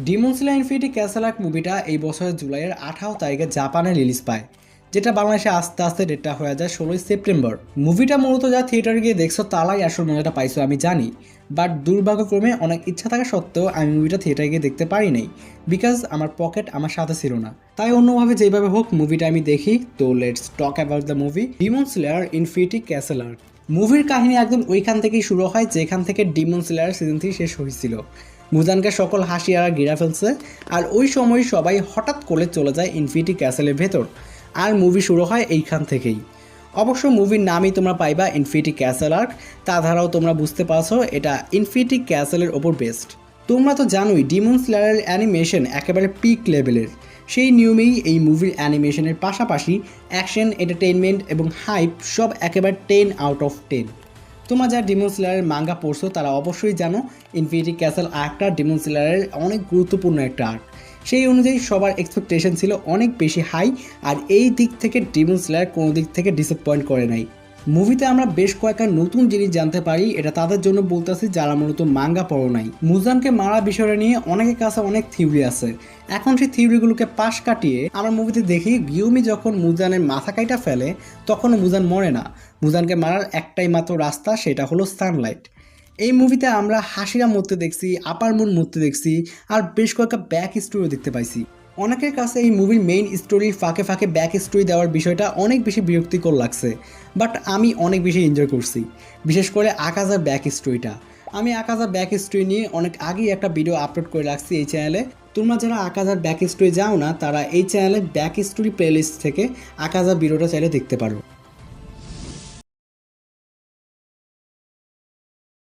Demon slayer infinity castle arc মুভিটা এই বছরের জুলাইয়ের 18 তারিখে জাপানে রিলিজ পায়, যেটা বাংলাদেশে আস্তে আস্তে ডেটটা হয়ে যায় 16 সেপ্টেম্বর। মুভিটা মূলত যা থিয়েটারে গিয়ে দেখছো তারাই আসল মজাটা পাইছো আমি জানি, বাট দুর্ভাগ্যক্রমে অনেক ইচ্ছা থাকা সত্ত্বেও আমি মুভিটা থিয়েটারে গিয়ে দেখতে পারি নাই, বিকজ আমার পকেট আমার সাথে ছিল না। তাই অন্যভাবে যেভাবে হোক মুভিটা আমি দেখি। তো let's talk about the movie demon slayer infinity castle arc. মুভির কাহিনী একদম ওইখান থেকেই শুরু হয় যেখান থেকে ডিমন স্লেয়ার সিজন 3 শেষ হয়েছিল। মুজানকে সকল হাসিয়ারা ঘিরা ফেলছে, আর ওই সময় সবাই হঠাৎ করে চলে যায় ইনফিনিটি ক্যাসেলের ভেতর, আর মুভি শুরু হয় এইখান থেকেই। অবশ্য মুভির নামই তোমরা পাইবা ইনফিনিটি ক্যাসেল আর্ক, তাছাড়াও তোমরা বুঝতে পারছো এটা ইনফিনিটি ক্যাসেলের ওপর বেস্ট। তোমরা তো জানোই ডিমন স্লেয়ারের অ্যানিমেশন একেবারে পিক লেভেলের। সেই নিয়মেই এই মুভির অ্যানিমেশনের পাশাপাশি অ্যাকশন, এন্টারটেইনমেন্ট এবং হাইপ সব একেবারে 10 আউট অফ 10। তোমরা যারা ডিমন স্লেয়ারের মাঙ্গা পড়ছো তারা অবশ্যই জানো ইনফিনিটি ক্যাসেল আর্কটা ডিমন স্লেয়ারের অনেক গুরুত্বপূর্ণ একটা আর্ক। সেই অনুযায়ী সবার এক্সপেকটেশন ছিল অনেক বেশি হাই, আর এই দিক থেকে ডিমন স্লেয়ার কোনো দিক থেকে ডিসঅ্যাপয়েন্ট করে নাই। মুভিতে আমরা বেশ কয়েকটা নতুন জিনিস জানতে পারি, এটা তাদের জন্য বলতেছি যারা মূলত মাঙ্গা পড়ো নাই। মুজানকে মারা বিষয়টা নিয়ে অনেকের কাছে অনেক থিওরি আছে। এখন সেই থিওরিগুলোকে পাশ কাটিয়ে আমরা মুভিতে দেখি গিউমি যখন মুজানের মাথা কাইটা ফেলে তখনও মুজান মরে না। মুজানকে মারার একটাই মাত্র রাস্তা, সেটা হলো সানলাইট। এই মুভিতে আমরা হাসিরা মরতে দেখছি, আপার মুন মরতে দেখছি, আর বেশ কয়েকটা ব্যাক স্টোরিও দেখতে পাইছি। অনেকের কাছে এই মুভির মেইন স্টোরির ফাঁকে ফাঁকে ব্যাক স্টোরি দেওয়ার বিষয়টা অনেক বেশি বিরক্তিকর লাগছে, বাট আমি অনেক বেশি এনজয় করছি, বিশেষ করে আকাজার ব্যাক স্টোরিটা। আমি আকাজার ব্যাক স্টোরি নিয়ে অনেক আগেই একটা ভিডিও আপলোড করে রাখছি এই চ্যানেলে। তোমরা যারা আকাজার ব্যাক স্টোরি যাও না তারা এই চ্যানেলে ব্যাক স্টোরি প্লেলিস্ট থেকে আকাজার ভিডিওটা চাইলে দেখতে পারো।